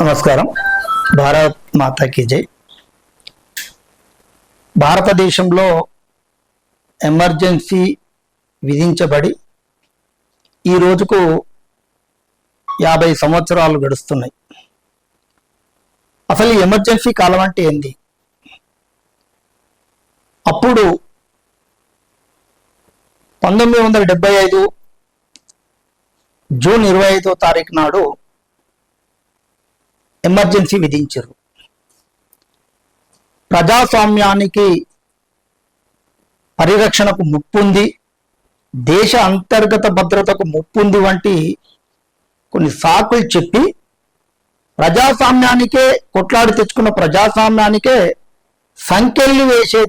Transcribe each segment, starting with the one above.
నమస్కారం. భారత్ మాతాకి జై. భారతదేశంలో ఎమర్జెన్సీ విధించబడి ఈ రోజుకు 50 సంవత్సరాలు గడుస్తున్నాయి. అసలు ఈ ఎమర్జెన్సీ కాలం అంటే ఏంది? అప్పుడు 1975 జూన్ 25వ తారీఖు నాడు ఎమర్జెన్సీ విధించారు. ప్రజాస్వామ్యానికి పరిరక్షణకు ముప్పుంది, దేశ అంతర్గత భద్రతకు ముప్పుంది వంటి కొన్ని సాకులు చెప్పి ప్రజాస్వామ్యానికే కొట్లాడి తెచ్చుకున్న ప్రజాస్వామ్యానికే సంకెళ్ళు వేసే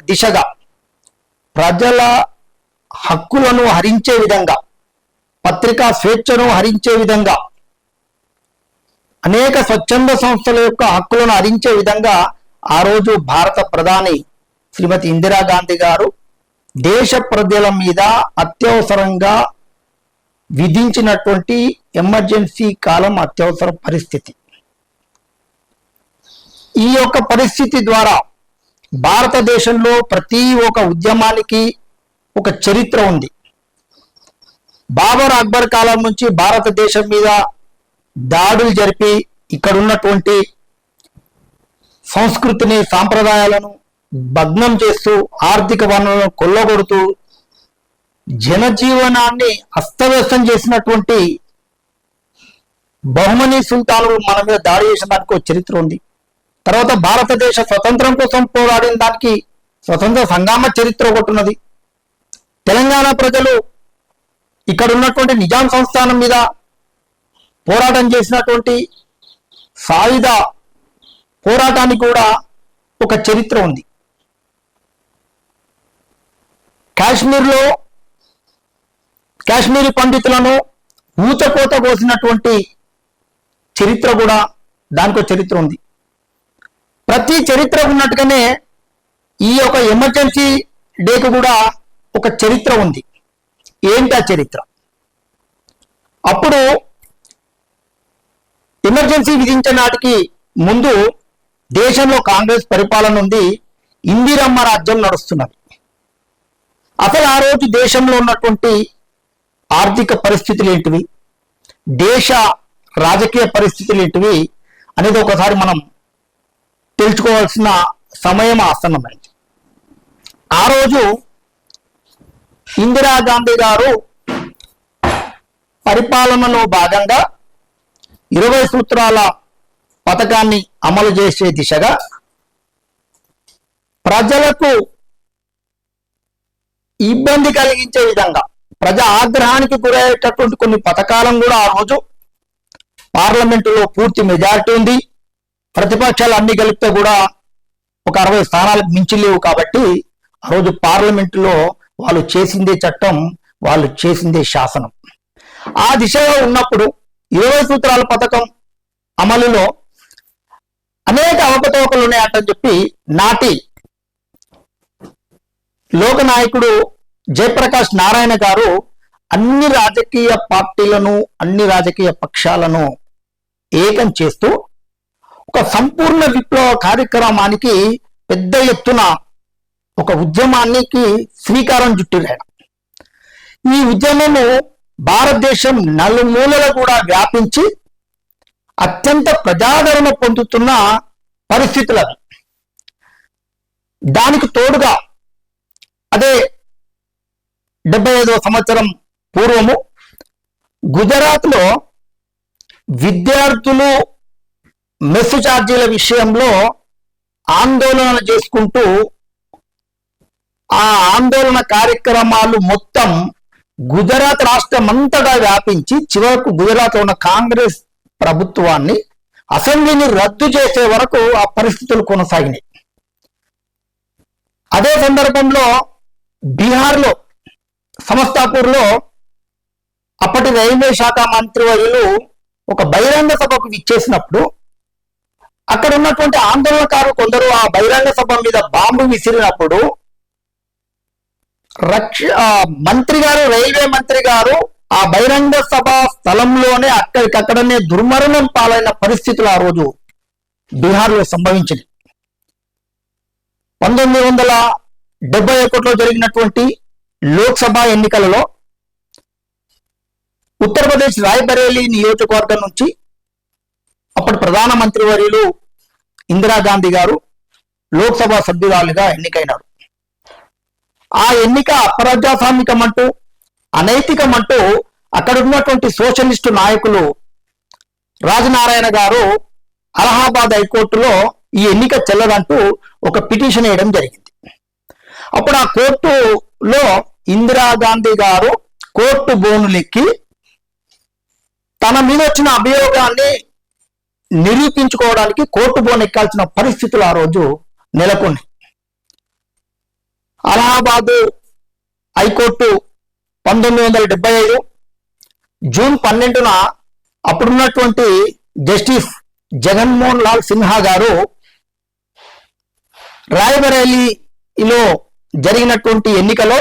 దిశగా, ప్రజల హక్కులను హరించే విధంగా, పత్రికా స్వేచ్ఛను హరించే విధంగా, అనేక స్వచ్ఛంద సంస్థల యొక్క హక్కులను హరించే విధంగా ఆ రోజు భారత ప్రధాని శ్రీమతి ఇందిరాగాంధీ గారు దేశ ప్రజల మీద అత్యవసరంగా విధించినటువంటి ఎమర్జెన్సీ కాలం, అత్యవసర పరిస్థితి. ఈ యొక్క పరిస్థితి ద్వారా భారతదేశంలో ప్రతి ఒక్క ఉద్యమానికి ఒక చరిత్ర ఉంది. బాబర్ అక్బర్ కాలం నుంచి భారతదేశం మీద దాడులు జరిపి ఇక్కడ ఉన్నటువంటి సంస్కృతిని, సాంప్రదాయాలను భగ్నం చేస్తూ, ఆర్థిక వనరులను కొల్లగొడుతూ, జనజీవనాన్ని అస్తవ్యస్తం చేసినటువంటి బహుమనీ సుల్తానులు మన మీద దాడి చేసిన దానికి ఒక చరిత్ర ఉంది. తర్వాత భారతదేశ స్వతంత్రం కోసం పోరాడిన దానికి స్వతంత్ర సంగ్రామ చరిత్ర ఒకటి ఉన్నది. తెలంగాణ ప్రజలు ఇక్కడ ఉన్నటువంటి నిజాం సంస్థానం మీద పోరాటం చేసినటువంటి సాయుధ పోరాటానికి కూడా ఒక చరిత్ర ఉంది. కాశ్మీర్లో కాశ్మీరీ పండితులను ఊతకోత కోసినటువంటి చరిత్ర కూడా, దానికి ఒక చరిత్ర ఉంది. ప్రతి చరిత్ర ఉన్నట్టుగానే ఈ యొక్క ఎమర్జెన్సీ డేకు కూడా ఒక చరిత్ర ఉంది. ఏంటి ఆ చరిత్ర? అప్పుడు ఎమర్జెన్సీ విధించే నాటికి ముందు దేశంలో కాంగ్రెస్ పరిపాలన ఉంది, ఇందిరమ్మ రాజ్యం నడుస్తున్నది. అసలు ఆ రోజు దేశంలో ఉన్నటువంటి ఆర్థిక పరిస్థితులు ఏంటివి, దేశ రాజకీయ పరిస్థితులు ఏంటివి అనేది ఒకసారి మనం తెలుసుకోవాల్సిన సమయం ఆసన్నమైంది. ఆ రోజు ఇందిరాగాంధీ గారు పరిపాలనలో భాగంగా 20 సూత్రాల పథకాన్ని అమలు చేసే దిశగా ప్రజలకు ఇబ్బంది కలిగించే విధంగా, ప్రజా ఆగ్రహానికి గురయ్యేటటువంటి కొన్ని పథకాలను కూడా ఆ రోజు పార్లమెంటులో పూర్తి మెజారిటీ ఉంది. ప్రతిపక్షాలు అన్ని కలిపితే కూడా ఒక 60 స్థానాలకు మించి లేవు. కాబట్టి ఆ రోజు పార్లమెంటులో వాళ్ళు చేసిందే చట్టం, వాళ్ళు చేసిందే శాసనం. ఆ దిశగా ఉన్నప్పుడు 20 సూత్రాల పథకం అమలులో అనేక అవకతవకలు ఉన్నాయంటని చెప్పి నాటి లోకనాయకుడు జయప్రకాష్ నారాయణ గారు అన్ని రాజకీయ పార్టీలను, అన్ని రాజకీయ పక్షాలను ఏకం చేస్తూ ఒక సంపూర్ణ విప్లవ కార్యక్రమానికి పెద్ద ఎత్తున ఒక ఉద్యమానికి శ్రీకారం చుట్టిరాడు. ఈ ఉద్యమము భారతదేశం నలుమూలల కూడా వ్యాపించి అత్యంత ప్రజాదరణ పొందుతున్న పరిస్థితులు అవి. దానికి తోడుగా అదే 75వ సంవత్సరం పూర్వము గుజరాత్లో విద్యార్థులు మెస్సు ఛార్జీల విషయంలో ఆందోళన చేసుకుంటూ ఆ ఆందోళన కార్యక్రమాలు మొత్తం గుజరాత్ రాష్ట్రం అంతటా వ్యాపించి చివరకు గుజరాత్లో ఉన్న కాంగ్రెస్ ప్రభుత్వాన్ని, అసెంబ్లీని రద్దు చేసే వరకు ఆ పరిస్థితులు కొనసాగినాయి. అదే సందర్భంలో బీహార్లో సమస్తాపూర్లో అప్పటి రైల్వే శాఖ మంత్రివర్యులు ఒక బహిరంగ సభకు విచ్చేసినప్పుడు అక్కడ ఉన్నటువంటి ఆందోళనకారులు కొందరు ఆ బహిరంగ సభ మీద బాంబు విసిరినప్పుడు మంత్రి గారు, రైల్వే మంత్రి గారు ఆ బహిరంగ సభ స్థలంలోనే అక్కడికక్కడనే దుర్మరణం పాలైన పరిస్థితులు ఆ రోజు బీహార్లో సంభవించింది. 1971లో జరిగినటువంటి లోక్సభ ఎన్నికలలో ఉత్తరప్రదేశ్ రాయ్బరేలీ నియోజకవర్గం నుంచి అప్పటి ప్రధానమంత్రి వర్యులు ఇందిరాగాంధీ గారు లోక్సభ సభ్యురాలుగా ఎన్నికైనారు. ఆ ఎన్నిక అప్రజాస్వామికమంటూ అనైతికమంటూ అక్కడ ఉన్నటువంటి సోషలిస్టు నాయకులు రాజనారాయణ గారు అలహాబాద్ హైకోర్టులో ఈ ఎన్నిక చెల్లదంటూ ఒక పిటిషన్ వేయడం జరిగింది. అప్పుడు ఆ కోర్టులో ఇందిరాగాంధీ గారు కోర్టు బోనులెక్కి తన మీద వచ్చిన అభియోగాన్ని నిరూపించుకోవడానికి కోర్టు బోన్ ఎక్కాల్సిన పరిస్థితులు ఆ రోజు నెలకొన్నాయి. అలహాబాద్ హైకోర్టు 1975 జూన్ 12న అప్పుడున్నటువంటి జస్టిస్ జగన్మోహన్ లాల్ సిన్హా గారు రాయ్బరేలీలో జరిగినటువంటి ఎన్నికలో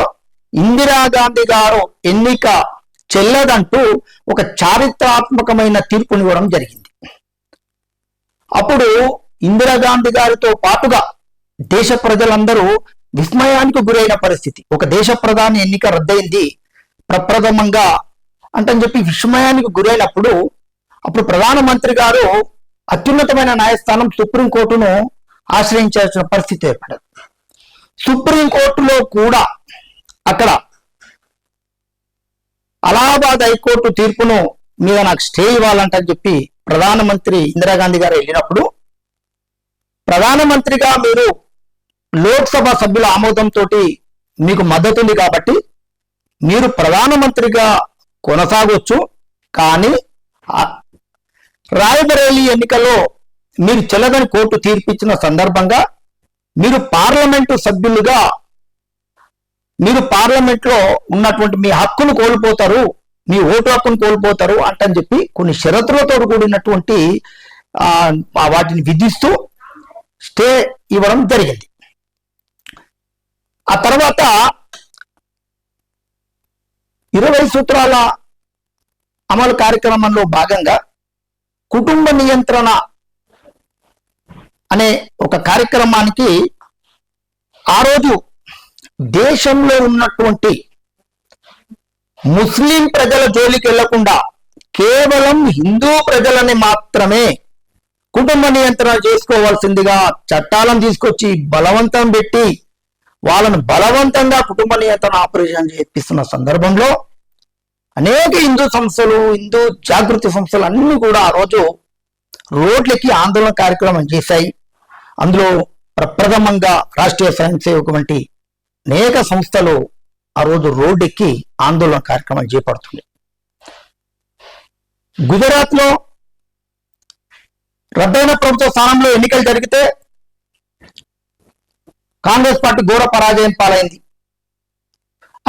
ఇందిరాగాంధీ గారు ఎన్నిక చెల్లదంటూ ఒక చారిత్రాత్మకమైన తీర్పునివ్వడం జరిగింది. అప్పుడు ఇందిరాగాంధీ గారితో పాటుగా దేశ ప్రజలందరూ విస్మయానికి గురైన పరిస్థితి. ఒక దేశ ప్రధాని ఎన్నిక రద్దయింది ప్రప్రథమంగా అంటని చెప్పి విస్మయానికి గురైనప్పుడు అప్పుడు ప్రధానమంత్రి గారు అత్యున్నతమైన న్యాయస్థానం సుప్రీంకోర్టును ఆశ్రయించాల్సిన పరిస్థితి ఏర్పడింది. సుప్రీంకోర్టులో కూడా అక్కడ అలహాబాద్ హైకోర్టు తీర్పును మీద నాకు స్టే ఇవ్వాలంటని చెప్పి ప్రధానమంత్రి ఇందిరాగాంధీ గారు వెళ్ళినప్పుడు ప్రధానమంత్రిగా మీరు లోక్సభ సభ్యుల ఆమోదంతో మీకు మద్దతు ఉంది కాబట్టి మీరు ప్రధానమంత్రిగా కొనసాగొచ్చు, కానీ రాయ్బరేలీ ఎన్నికల్లో మీరు చెల్లదని కోర్టు తీర్పిచ్చిన సందర్భంగా మీరు పార్లమెంటు సభ్యులుగా మీరు పార్లమెంట్లో ఉన్నటువంటి మీ హక్కును కోల్పోతారు, మీ ఓటు హక్కును కోల్పోతారు అంటని చెప్పి కొన్ని షరతులతో కూడినటువంటి వాటిని విధిస్తూ స్టే ఇవ్వడం జరిగింది. ఆ తర్వాత 20 సూత్రాల అమలు కార్యక్రమంలో భాగంగా కుటుంబ నియంత్రణ అనే ఒక కార్యక్రమానికి ఆ రోజు దేశంలో ఉన్నటువంటి ముస్లిం ప్రజల జోలికి వెళ్లకుండా కేవలం హిందూ ప్రజలని మాత్రమే కుటుంబ నియంత్రణ చేసుకోవాల్సిందిగా చట్టాలను తీసుకొచ్చి బలవంతం పెట్టి వాళ్ళను బలవంతంగా కుటుంబ నియంత్రణ ఆపరేషన్ చేపిస్తున్న సందర్భంలో అనేక హిందూ సంస్థలు, హిందూ జాగృతి సంస్థలు అన్ని కూడా ఆ రోజు రోడ్లెక్కి ఆందోళన కార్యక్రమం చేశాయి. అందులో ప్రప్రథమంగా రాష్ట్రీయ స్వయం సేవక్ వంటి అనేక సంస్థలు ఆ రోజు రోడ్డెక్కి ఆందోళన కార్యక్రమం చేపడుతుంది. గుజరాత్ లో రద్దయిన ప్రభుత్వ స్థానంలో ఎన్నికలు జరిగితే కాంగ్రెస్ పార్టీ ఘోర పరాజయం పాలైంది.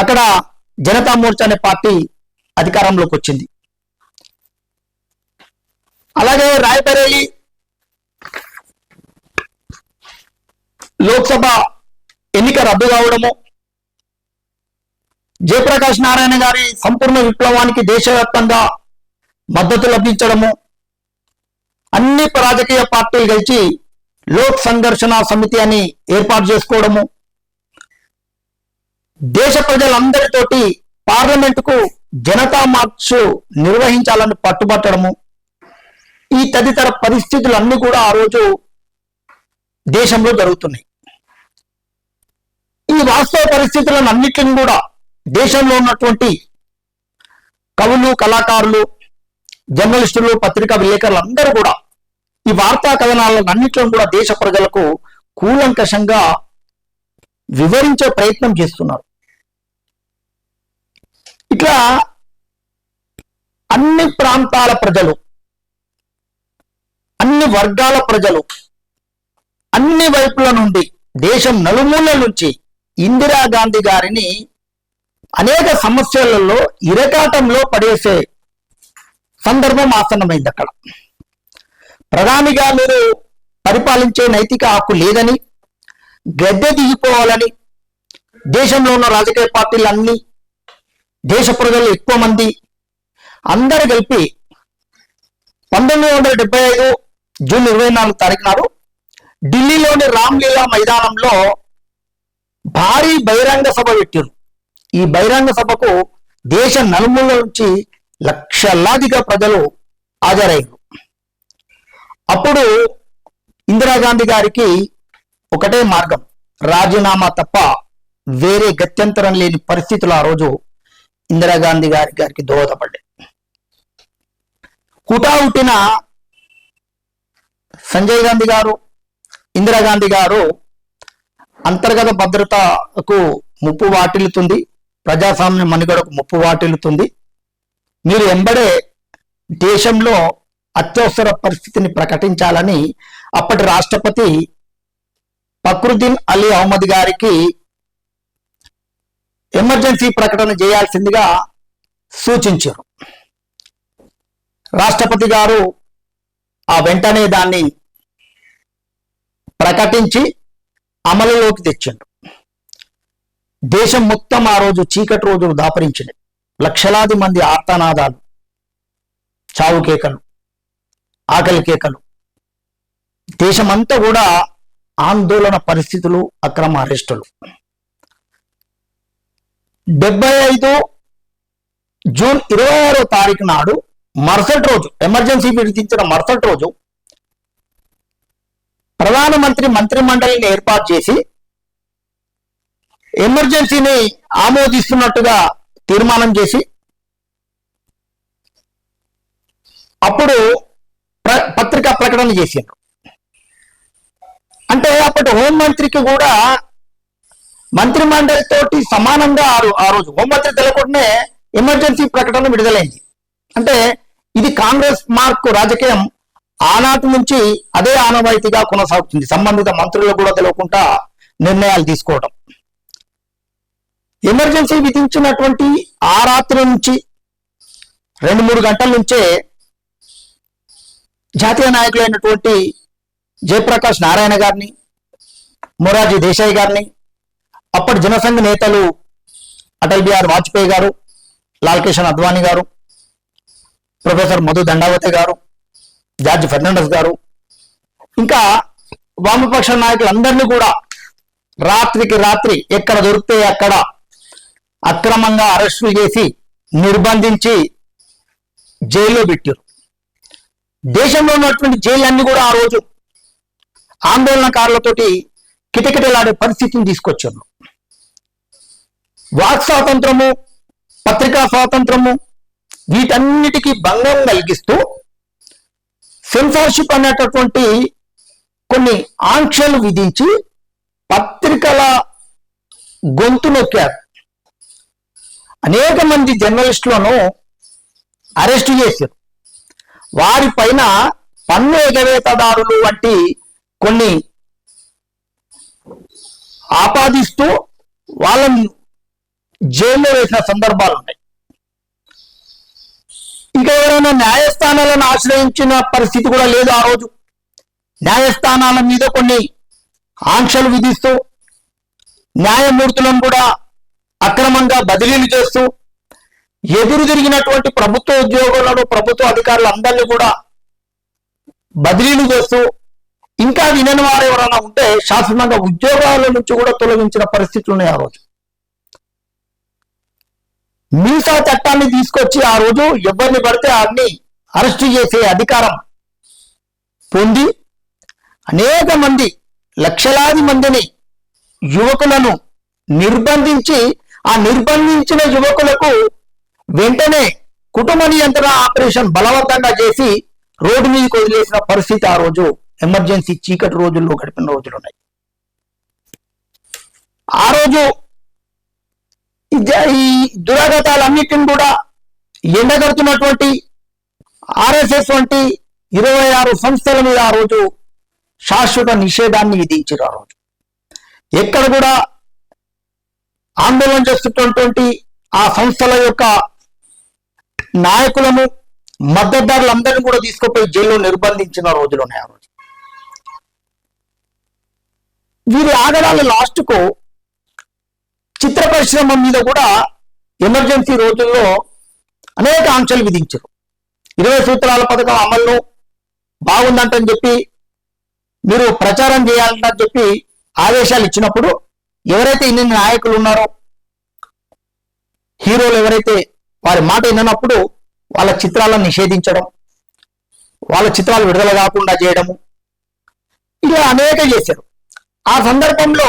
అక్కడ జనతా మోర్చా అనే పార్టీ అధికారంలోకి వచ్చింది. అలాగే రాయ్బరేలీ లోక్సభ ఎన్నిక రద్దు కావడము, జయప్రకాష్ నారాయణ గారి సంపూర్ణ విప్లవానికి దేశవ్యాప్తంగా మద్దతు లభించడము, అన్ని రాజకీయ పార్టీలు కలిసి లోక్ సంఘర్షణ సమితి అని ఏర్పాటు చేసుకోవడము, దేశ ప్రజలందరితోటి పార్లమెంటుకు జనతా మార్చ్ నిర్వహించాలని పట్టుబట్టడము, ఈ తదితర పరిస్థితులన్నీ కూడా ఆ రోజు దేశంలో జరుగుతున్నాయి. ఈ వాస్తవ పరిస్థితులను అన్నిటిని కూడా దేశంలో ఉన్నటువంటి కవులు, కళాకారులు, జర్నలిస్టులు, పత్రికా విలేకరులు అందరూ కూడా ఈ వార్తా కథనాలను అన్నిట్లను కూడా దేశ ప్రజలకు కూలంకషంగా వివరించే ప్రయత్నం చేస్తున్నారు. ఇట్లా అన్ని ప్రాంతాల ప్రజలు, అన్ని వర్గాల ప్రజలు, అన్ని వైపుల నుండి దేశం నలుమూలల నుంచి ఇందిరాగాంధీ గారిని అనేక సమస్యలలో ఇరకాటంలో పడేసే సందర్భం ఆసన్నమైంది. అక్కడ ప్రధానిగా మీరు పరిపాలించే నైతిక హక్కు లేదని, గద్దె దిగిపోవాలని దేశంలో ఉన్న రాజకీయ పార్టీలన్నీ, దేశ ప్రజలు ఎక్కువ మంది అందరు కలిపి 1975 జూన్ 24 తారీఖు నాడు ఢిల్లీలోని రామ్లీలా మైదానంలో భారీ బహిరంగ సభ పెట్టారు. ఈ బహిరంగ సభకు దేశ నలుమూలల నుంచి లక్షలాదిగా ప్రజలు హాజరయ్యారు. అప్పుడు ఇందిరాగాంధీ గారికి ఒకటే మార్గం, రాజీనామా తప్ప వేరే గత్యంతరం లేని పరిస్థితులు ఆ రోజు ఇందిరాగాంధీ గారికి దోహదపడ్డాయి. హుటాహుటిన సంజయ్ గాంధీ గారు, ఇందిరాగాంధీ గారు అంతర్గత భద్రతకు ముప్పు వాటిల్లుతుంది, ప్రజాస్వామ్య మనుగడకు ముప్పు వాటిల్లుతుంది, మీరు ఎంబడే దేశంలో అత్యవసర పరిస్థితిని ప్రకటించాలని అప్పటి రాష్ట్రపతి ఫక్రుద్దీన్ అలీ అహ్మద్ గారికి ఎమర్జెన్సీ ప్రకటన చేయాల్సిందిగా సూచించారు. రాష్ట్రపతి గారు ఆ వెంటనే దాన్ని ప్రకటించి అమలులోకి తెచ్చిండు. దేశం మొత్తం ఆ రోజు చీకటి రోజులు దాపరించింది. లక్షలాది మంది ఆర్తనాదాలు, చావు కేకలు, ఆకలి కేకలు, దేశమంతా కూడా ఆందోళన పరిస్థితులు, అక్రమ అరెస్టులు. 75 జూన్ 26 తారీఖు నాడు మరుసటి రోజు, ఎమర్జెన్సీ విధించిన మరుసటి రోజు ప్రధానమంత్రి మంత్రిమండలిని ఏర్పాటు చేసి ఎమర్జెన్సీని ఆమోదిస్తున్నట్టుగా తీర్మానం చేసి అప్పుడు పత్రికా ప్రకటన చేసిండ్రు. అంటే అప్పటి హోంమంత్రికి కూడా మంత్రిమండలి తోటి సమానంగా ఆ రోజు హోంమంత్రి తెలకుండానే ఎమర్జెన్సీ ప్రకటన విడుదలైంది. అంటే ఇది కాంగ్రెస్ మార్కు రాజకీయం ఆనాటి నుంచి అదే ఆనవాయితీగా కొనసాగుతుంది. సంబంధిత మంత్రులు కూడా తెలియకుండా నిర్ణయాలు తీసుకోవడం. ఎమర్జెన్సీ విధించినటువంటి ఆ రాత్రి నుంచి 2-3 గంటల నుంచే జాతీయ నాయకులైనటువంటి జయప్రకాష్ నారాయణ గారిని, మొరార్జీ దేశాయ్ గారిని, అప్పటి జనసంఘ నేతలు అటల్ బిహారీ వాజ్పేయి గారు, లాల్ కిషన్ అద్వానీ గారు, ప్రొఫెసర్ మధు దండావతి గారు, జార్జ్ ఫెర్నాండస్ గారు, ఇంకా వామపక్ష నాయకులందరినీ కూడా రాత్రికి రాత్రి ఎక్కడ దొరికితే అక్కడ అక్రమంగా అరెస్టులు చేసి నిర్బంధించి జైల్లో పెట్టారు. దేశంలో ఉన్నటువంటి జైళ్ళన్నీ కూడా ఆ రోజు ఆందోళనకారులతోటి కిటకిటలాడే పరిస్థితిని తీసుకొచ్చారు. వాక్ స్వాతంత్రము, పత్రికా స్వాతంత్రము వీటన్నిటికీ భంగం కలిగిస్తూ సెన్సార్షిప్ అనేటటువంటి కొన్ని ఆంక్షలు విధించి పత్రికల గొంతు నొక్కారు. అనేక మంది జర్నలిస్టులను అరెస్టు చేశారు. వారిపైన పన్ను ఎగవేతదారులు వంటి కొన్ని ఆపాదిస్తూ వాళ్ళని జైల్లో వేసిన సందర్భాలు ఉన్నాయి. ఇంకా ఎవరైనా న్యాయస్థానాలను ఆశ్రయించిన పరిస్థితి కూడా లేదు. ఆ రోజు న్యాయస్థానాల మీద కొన్ని ఆంక్షలు విధిస్తూ న్యాయమూర్తులను కూడా అక్రమంగా బదిలీలు చేస్తూ ఎదురు తిరిగినటువంటి ప్రభుత్వ ఉద్యోగులను, ప్రభుత్వ అధికారులందరినీ కూడా బదిలీలు చేస్తూ, ఇంకా వినని వారు ఎవరైనా ఉంటే శాశ్వతంగా ఉద్యోగాల నుంచి కూడా తొలగించిన పరిస్థితులు ఉన్నాయి. ఆ రోజు మీసా చట్టాన్ని తీసుకొచ్చి ఆ రోజు ఎవరిని పడితే వారిని అరెస్టు చేసే అధికారం పొంది అనేక మంది, లక్షలాది మందిని, యువకులను నిర్బంధించి, ఆ నిర్బంధించిన యువకులకు వెంటనే కుటుంబ నియంత్రణ ఆపరేషన్ బలవంతంగా చేసి రోడ్డు మీదకి వదిలేసిన పరిస్థితి ఆ రోజు ఎమర్జెన్సీ చీకటి రోజుల్లో గడిపిన రోజులు ఉన్నాయి. ఆ రోజు ఈ దురాగతాలన్నిటిని కూడా ఎండగడుతున్నటువంటి ఆర్ఎస్ఎస్ వంటి 26 సంస్థల మీద ఆ రోజు శాశ్వత నిషేధాన్ని విధించారు. ఆ రోజు ఎక్కడ కూడా ఆందోళన చేస్తున్నటువంటి ఆ సంస్థల యొక్క నాయకులను, మద్దతుదారులందరినీ కూడా తీసుకుపోయి జైల్లో నిర్బంధించిన రోజులు ఉన్నాయి. ఆ రోజు వీరి ఆగడాల లాస్ట్కు చిత్ర పరిశ్రమ మీద కూడా ఎమర్జెన్సీ రోజుల్లో అనేక ఆంక్షలు విధించారు. 20 సూత్రాల పథకం అమలు బాగుందంటని చెప్పి మీరు ప్రచారం చేయాలని చెప్పి ఆదేశాలు ఇచ్చినప్పుడు ఎవరైతే ఇన్ని నాయకులు ఉన్నారో, హీరోలు ఎవరైతే వారి మాట విన్నప్పుడు వాళ్ళ చిత్రాలను నిషేధించడం, వాళ్ళ చిత్రాలు విడుదల కాకుండా చేయడము, ఇలా అనేక చేశారు. ఆ సందర్భంలో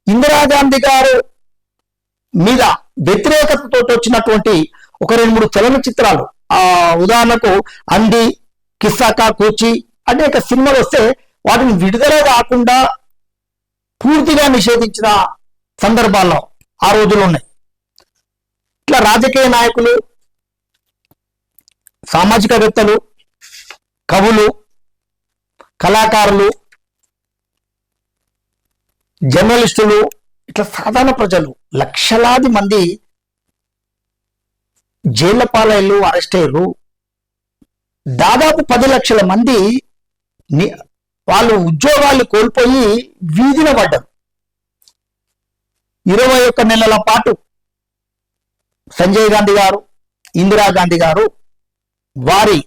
ఇందిరాగాంధీ గారు మీద వ్యతిరేకతతో వచ్చినటువంటి ఒక 2-3 చలనచిత్రాలు, ఉదాహరణకు అంది, కిస్సాకా కూచి అనేక సినిమాలు వస్తే వాటిని విడుదల కాకుండా పూర్తిగా నిషేధించిన సందర్భాల్లో ఆ రోజులు ఉన్నాయి. ఇట్లా రాజకీయ నాయకులు, సామాజికవేత్తలు, కవులు, కళాకారులు, జర్నలిస్టులు, ఇట్లా సాధారణ ప్రజలు లక్షలాది మంది జైళ్ల పాలయ్యారు, అరెస్ట్ అయ్యారు. దాదాపు 10 లక్షల మంది వాళ్ళు ఉద్యోగాలు కోల్పోయి వీధిన పడ్డారు. 21 నెలల పాటు సంజయ్ గాంధీ గారు, ఇందిరాగాంధీ గారు వారి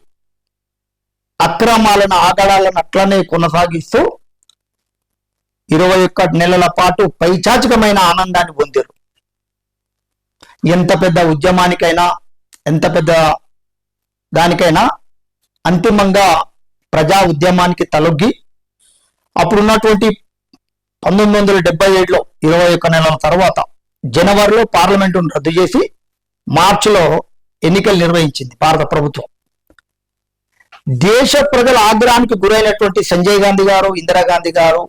అక్రమాలను, ఆగడాలను అట్లనే కొనసాగిస్తూ 21 నెలల పాటు పైచాచికమైన ఆనందాన్ని పొందారు. ఎంత పెద్ద ఉద్యమానికైనా, ఎంత పెద్ద దానికైనా అంతిమంగా ప్రజా ఉద్యమానికి తలొగ్గి అప్పుడున్నటువంటి 1977లో 21 నెలల తర్వాత జనవరిలో పార్లమెంటును రద్దు చేసి మార్చిలో ఎన్నికలు నిర్వహించింది భారత ప్రభుత్వం. దేశ ప్రజల ఆగ్రహానికి గురైనటువంటి సంజయ్ గాంధీ గారు, ఇందిరాగాంధీ గారు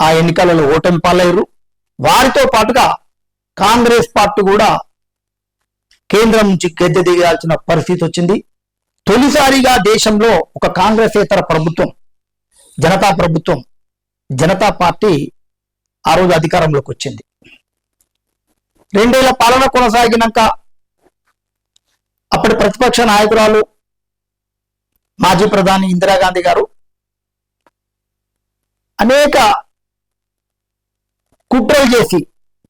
ఆ ఎన్నికలలో ఓటమి పాలయ్యారు. వారితో పాటుగా కాంగ్రెస్ పార్టీ కూడా కేంద్రం నుంచి గద్దె దిగాల్సిన పరిస్థితి వచ్చింది. తొలిసారిగా దేశంలో ఒక కాంగ్రెసేతర ప్రభుత్వం, జనతా ప్రభుత్వం, జనతా పార్టీ ఆ రోజు అధికారంలోకి వచ్చింది. 2 ఏళ్ల పాలన కొనసాగినాక అప్పటి ప్రతిపక్ష నాయకురాలు మాజీ ప్రధాని ఇందిరాగాంధీ గారు అనేక కుట్రలు చేసి,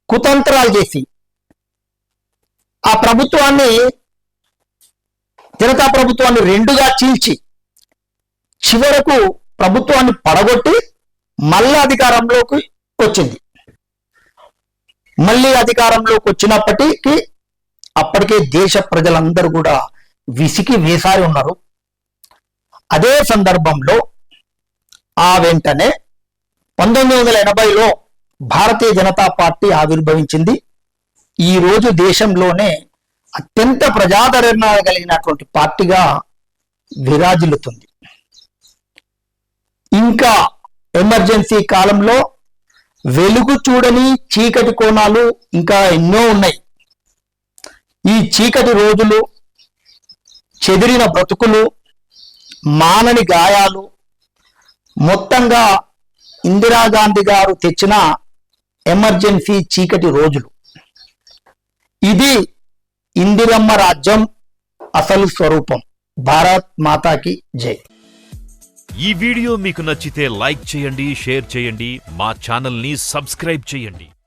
కుతంత్రాలు చేసి ఆ ప్రభుత్వాన్ని, జనతా ప్రభుత్వాన్ని 2గా చీల్చి చివరకు ప్రభుత్వాన్ని పడగొట్టి మళ్ళీ అధికారంలోకి వచ్చింది. మళ్ళీ అధికారంలోకి వచ్చినప్పటికీ అప్పటికే దేశ ప్రజలందరూ కూడా విసికి వేసారి ఉన్నారు. అదే సందర్భంలో ఆ వెంటనే 1980లో భారతీయ జనతా పార్టీ ఆవిర్భవించింది. ఈ రోజు దేశంలోనే అత్యంత ప్రజాదరణ కలిగినటువంటి పార్టీగా విరాజిల్లుతుంది. ఇంకా ఎమర్జెన్సీ కాలంలో వెలుగు చూడని చీకటి కోణాలు ఇంకా ఎన్నో ఉన్నాయి. ఈ చీకటి రోజులు, చెదిరిన బ్రతుకులు, మానని గాయాలు, మొత్తంగా ఇందిరాగాంధీ గారు తెచ్చిన ఎమర్జెన్సీ చీకటి రోజులు. ఇది ఇందిరమ్మ రాజ్యం అసలు స్వరూపం. భారత్ మాతాకి జై. ఈ వీడియో మీకు నచ్చితే లైక్ చేయండి, షేర్ చేయండి, మా ఛానల్ని సబ్స్క్రైబ్ చేయండి.